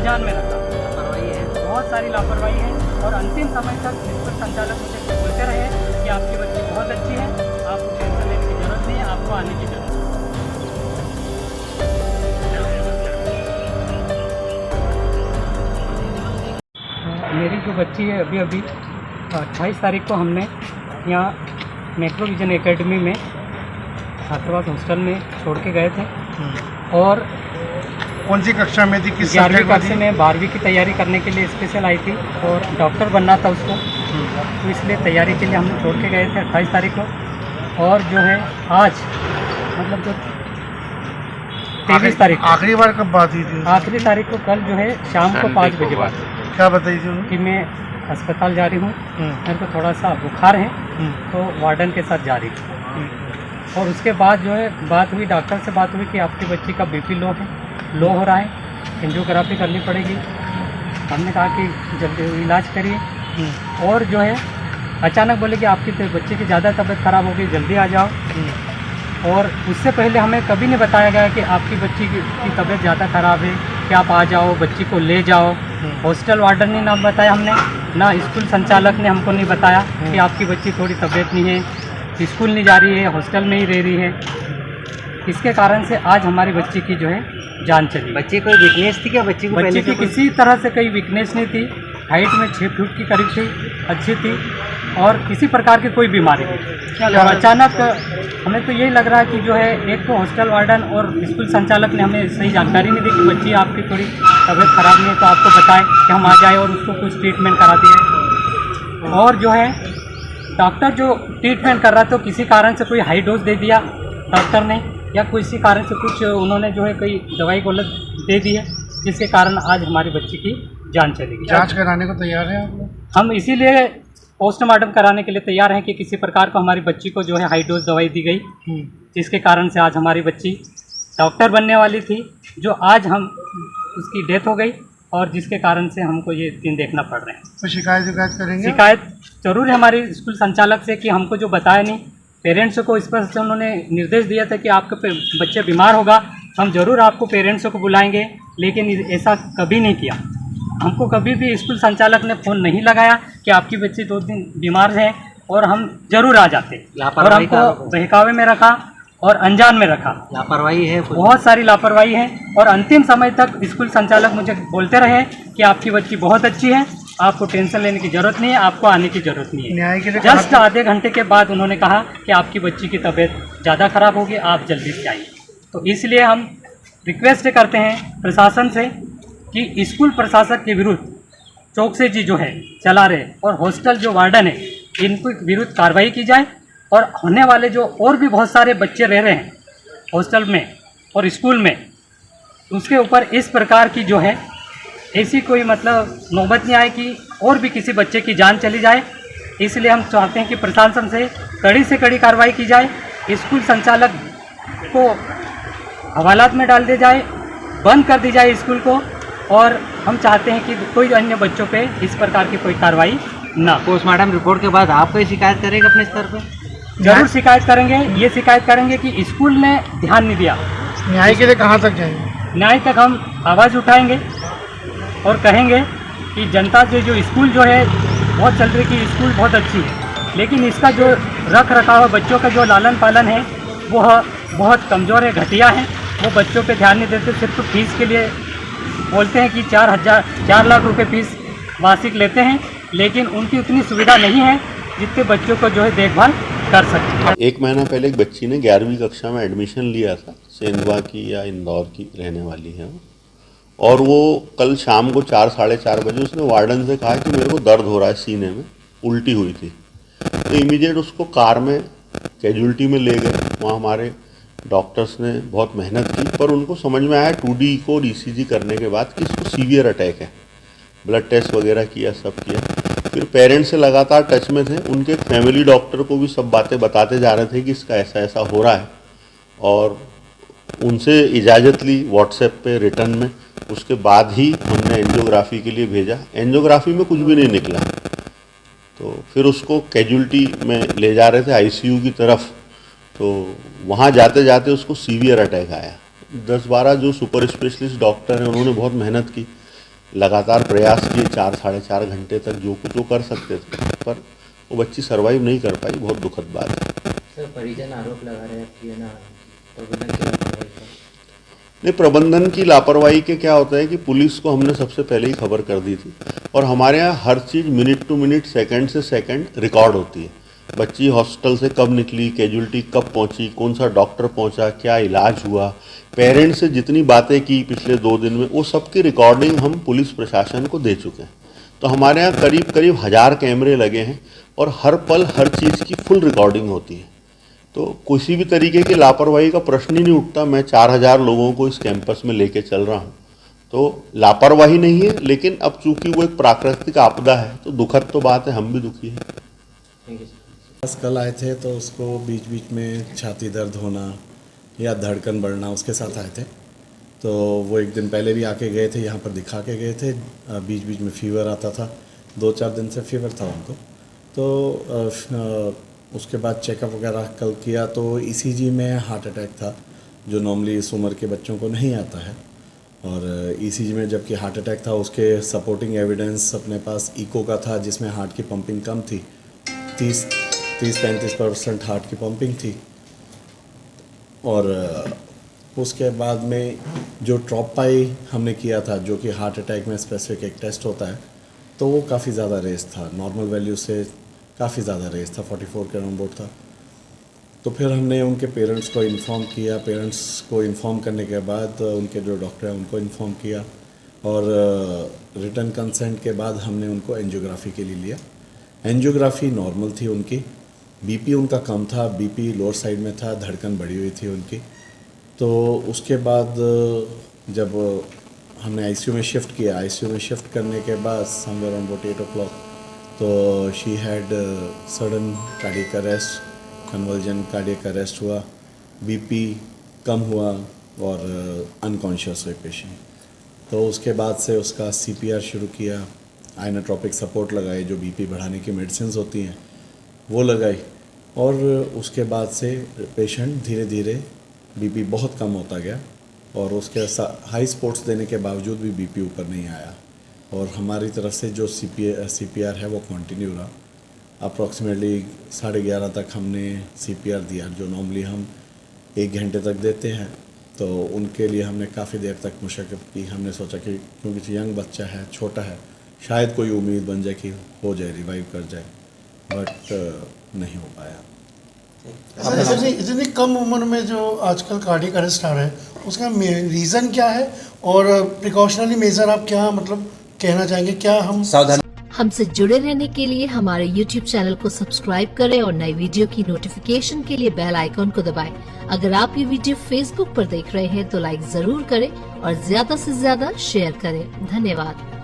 अनजान में रखा। बहुत सारी लापरवाही है और अंतिम समय तक स्कूल संचालक मुझे बोलते रहे कि आपकी बच्ची बहुत अच्छी है, आपको टेंशन लेने की ज़रूरत नहीं है, आपको आने की ज़रूरत है। मेरी जो बच्ची है अभी 28 तारीख को हमने यहाँ मैक्रोविजन एकेडमी में छात्रावास हॉस्टल में छोड़ के गए थे और कौन सी कक्षा में थी, किस 11वीं कक्षा में 12वीं की तैयारी करने के लिए स्पेशल आई थी और डॉक्टर बनना था उसको, तो इसलिए तैयारी के लिए हम छोड़ के गए थे 28 तारीख को। और जो है आज मतलब जो 23 तारीख आखिरी बार कब बात हुई थी? आखिरी तारीख को कल जो है शाम को 5 बजे बात क्या बताई थी उन्होंने? कि मैं अस्पताल जा रही हूँ, मेरे को थोड़ा सा बुखार है, तो वार्डन के साथ जा रही थी। और उसके बाद जो है बात हुई, डॉक्टर से बात हुई कि आपकी बच्ची का बीपी लो हो रहा है, एंजियोग्राफी करनी पड़ेगी। हमने कहा कि जल्दी इलाज करिए। और जो है अचानक बोले कि आपकी बच्चे की ज़्यादा तबीयत ख़राब हो गई, जल्दी आ जाओ। और उससे पहले हमें कभी नहीं बताया गया कि आपकी बच्ची की तबीयत ज़्यादा ख़राब है कि आप आ जाओ, बच्ची को ले जाओ। हॉस्टल वार्डन ने ना बताया हमने, ना स्कूल संचालक ने हमको नहीं बताया कि आपकी बच्ची थोड़ी तबीयत नहीं है, स्कूल नहीं जा रही है, हॉस्टल में ही रह रही है। इसके कारण से आज हमारी बच्ची की जो है जान चली। बच्चे कोई वीकनेस थी क्या? बच्ची की किसी तरह से कोई वीकनेस नहीं थी, हाइट में 6 फीट की करीब थी, अच्छी थी और किसी प्रकार की कोई बीमारी नहीं। और अचानक हमें तो यही लग रहा है कि जो है एक तो हॉस्टल वार्डन और स्कूल संचालक ने हमें सही जानकारी नहीं दी कि बच्ची आपकी थोड़ी तबीयत ख़राब नहीं है, तो आपको बताएं कि हम आ जाए और उसको कुछ ट्रीटमेंट करा दिए। और जो है डॉक्टर जो ट्रीटमेंट कर रहा था, किसी कारण से कोई हाई डोज दे दिया डॉक्टर ने, या किसी कारण से कुछ उन्होंने जो है कोई दवाई गलत दे दी है, जिसके कारण आज हमारी बच्ची की जान चली गई। जांच कराने को तैयार हैं आप लोग? हम इसीलिए पोस्टमार्टम कराने के लिए तैयार हैं कि किसी प्रकार को हमारी बच्ची को जो है हाई डोज दवाई दी गई, जिसके कारण से आज हमारी बच्ची डॉक्टर बनने वाली थी, जो आज हम उसकी डेथ हो गई और जिसके कारण से हमको ये दिन देखना पड़ रहे हैं। तो शिकायत करेंगे? शिकायत जरूर है हमारी स्कूल संचालक से कि हमको जो बताया नहीं, पेरेंट्स को इस पर से उन्होंने निर्देश दिया था कि आपके बच्चे बीमार होगा तो हम ज़रूर आपको पेरेंट्स को बुलाएंगे, लेकिन ऐसा कभी नहीं किया। हमको कभी भी स्कूल संचालक ने फ़ोन नहीं लगाया कि आपकी बच्ची 2 दिन बीमार है और हम ज़रूर आ जाते, और हमको बहकावे में रखा और अनजान में रखा। लापरवाही है, बहुत सारी लापरवाही है और अंतिम समय तक स्कूल संचालक मुझे बोलते रहे कि आपकी बच्ची बहुत अच्छी है, आपको टेंशन लेने की ज़रूरत नहीं है, आपको आने की ज़रूरत नहीं है। न्याय के लिए जस्ट आधे घंटे के बाद उन्होंने कहा कि आपकी बच्ची की तबीयत ज़्यादा ख़राब होगी, आप जल्दी से आइए। तो इसलिए हम रिक्वेस्ट करते हैं प्रशासन से कि स्कूल प्रशासक के विरुद्ध चौकसी जी जो है चला रहे और हॉस्टल जो वार्डन है, इनके विरुद्ध कार्रवाई की जाए और होने वाले जो और भी बहुत सारे बच्चे रह रहे हैं हॉस्टल में और स्कूल में, उसके ऊपर इस प्रकार की जो है ऐसी कोई मतलब नौबत नहीं आए कि और भी किसी बच्चे की जान चली जाए। इसलिए हम चाहते हैं कि प्रशासन से कड़ी कार्रवाई की जाए, स्कूल संचालक को हवालात में डाल दिया जाए, बंद कर दी जाए स्कूल को, और हम चाहते हैं कि कोई अन्य बच्चों पे इस प्रकार की कोई कार्रवाई ना। पोस्टमार्टम रिपोर्ट के बाद आप कोई शिकायत करेंगे अपने स्तर पर? जरूर शिकायत करेंगे। ये शिकायत करेंगे कि स्कूल ने ध्यान नहीं दिया। न्याय के लिए कहाँ तक जाएंगे? न्याय तक हम आवाज़ उठाएंगे और कहेंगे कि जनता से जो स्कूल जो है बहुत चल रही कि स्कूल बहुत अच्छी है, लेकिन इसका जो रख रखाव बच्चों का जो लालन पालन है वो बहुत कमज़ोर है, घटिया है। वो बच्चों पे ध्यान नहीं देते, सिर्फ फीस के लिए बोलते हैं कि 4 लाख रुपए फीस वार्षिक लेते हैं, लेकिन उनकी उतनी सुविधा नहीं है जितने बच्चों को जो है देखभाल कर सकते। 1 महीना पहले एक बच्ची ने 11वीं कक्षा में एडमिशन लिया था, सेंधवा की या इंदौर की रहने वाली है वो, और वो कल शाम को 4 साढ़े 4 बजे उसने वार्डन से कहा कि मेरे को दर्द हो रहा है सीने में, उल्टी हुई थी। तो इमीडिएट उसको कार में कैजुअल्टी में ले गए। वहाँ हमारे डॉक्टर्स ने बहुत मेहनत की, पर उनको समझ में आया 2D को ECG करने के बाद कि इसको सीवियर अटैक है। ब्लड टेस्ट वगैरह किया, सब किया। फिर पेरेंट्स से लगातार टच में थे, उनके फैमिली डॉक्टर को भी सब बातें बताते जा रहे थे कि इसका ऐसा ऐसा हो रहा है, और उनसे इजाज़त ली व्हाट्सएप पे रिटर्न में। उसके बाद ही हमने एंजियोग्राफी के लिए भेजा। एंजियोग्राफी में कुछ भी नहीं निकला, तो फिर उसको कैजुअल्टी में ले जा रहे थे ICU की तरफ, तो वहाँ जाते जाते उसको सीवियर अटैक आया। 10-12 जो सुपर स्पेशलिस्ट डॉक्टर हैं उन्होंने बहुत मेहनत की, लगातार प्रयास किए 4-4.5 घंटे तक जो कुछ वो कर सकते थे, पर वो बच्ची सर्वाइव नहीं कर पाई। बहुत दुखद बात है। सर परिजन आरोप लगा रहे हैं कि है ना प्रबंधन की लापरवाही का। नहीं, प्रबंधन की लापरवाही के क्या होता है कि पुलिस को हमने सबसे पहले ही खबर कर दी थी और हमारे यहाँ हर चीज़ मिनट टू मिनट, सेकंड से सेकंड रिकॉर्ड होती है। बच्ची हॉस्पिटल से कब निकली, कैजुअलिटी कब पहुंची, कौन सा डॉक्टर पहुंचा, क्या इलाज हुआ, पेरेंट्स से जितनी बातें की पिछले 2 दिन में, वो सब की रिकॉर्डिंग हम पुलिस प्रशासन को दे चुके हैं। तो हमारे यहाँ करीब करीब 1000 कैमरे लगे हैं और हर पल हर चीज़ की फुल रिकॉर्डिंग होती है। तो किसी भी तरीके की लापरवाही का प्रश्न ही नहीं उठता। मैं 4000 लोगों को इस कैंपस में लेके चल रहा हूँ, तो लापरवाही नहीं है, लेकिन अब चूंकि वो एक प्राकृतिक आपदा है तो दुखद तो बात है, हम भी दुखी हैं। Thank you sir. बस कल आए थे तो उसको बीच बीच में छाती दर्द होना या धड़कन बढ़ना उसके साथ आए थे। तो वो एक दिन पहले भी आके गए थे, यहाँ पर दिखा के गए थे। बीच बीच में फीवर आता था, 2-4 दिन से फीवर था उनको। तो उसके बाद चेकअप वगैरह कल किया तो ईसीजी में हार्ट अटैक था, जो नॉर्मली इस उम्र के बच्चों को नहीं आता है। और ईसीजी में जबकि हार्ट अटैक था, उसके सपोर्टिंग एविडेंस अपने पास इको का था जिसमें हार्ट की पंपिंग कम थी, 30-35% हार्ट की पंपिंग थी। और उसके बाद में जो ट्रॉपाई हमने किया था, जो कि हार्ट अटैक में स्पेसिफिक एक टेस्ट होता है, तो वो काफ़ी ज़्यादा रेस था, नॉर्मल वैल्यू से काफ़ी ज़्यादा रेस था, 44 के अराउंड था। तो फिर हमने उनके पेरेंट्स को इन्फॉर्म किया। पेरेंट्स को इन्फॉर्म करने के बाद उनके जो डॉक्टर हैं उनको इन्फॉर्म किया और रिटर्न कंसेंट के बाद हमने उनको एंजियोग्राफी के लिए लिया। एंजियोग्राफी नॉर्मल थी उनकी, बीपी उनका कम था, बीपी लोअर साइड में था, धड़कन बढ़ी हुई थी उनकी। तो उसके बाद जब हमने आईसीयू में शिफ्ट किया, आईसीयू में शिफ्ट करने के बाद समवेयर अराउंड 8 o'clock, तो she had sudden cardiac arrest, conversion cardiac arrest हुआ, बीपी कम हुआ और अनकॉन्शियस हुए पेशेंट। तो उसके बाद से उसका सीपीआर शुरू किया, आइनोट्रोपिक सपोर्ट लगाई, जो बीपी बढ़ाने की मेडिसिन होती हैं वो लगाई। और उसके बाद से पेशेंट धीरे धीरे बीपी बहुत कम होता गया और उसके हाई स्पोर्ट्स देने के बावजूद भी बीपी ऊपर नहीं आया। और हमारी तरफ से जो सीपीआर है वो कंटिन्यू रहा। अप्रॉक्सीमेटली 11:30 तक हमने सीपीआर दिया, जो नॉर्मली हम 1 घंटे तक देते हैं। तो उनके लिए हमने काफ़ी देर तक मशक्क़त की। हमने सोचा कि क्योंकि यंग बच्चा है, छोटा है, शायद कोई उम्मीद बन जाए कि हो जाए, रिवाइव कर जाए, बट नहीं हो पाया। इतनी कम उम्र में जो आजकल कार्डियक अरेस्ट आ रहा है, उसका रीज़न क्या है और प्रिकॉशनरी मेजर आप क्या मतलब कहना चाहेंगे? क्या हम सावधान हमसे जुड़े रहने के लिए हमारे YouTube चैनल को सब्सक्राइब करें और नई वीडियो की नोटिफिकेशन के लिए बेल आइकॉन को दबाएं। अगर आप ये वीडियो Facebook पर देख रहे हैं तो लाइक जरूर करें और ज्यादा से ज्यादा शेयर करें। धन्यवाद।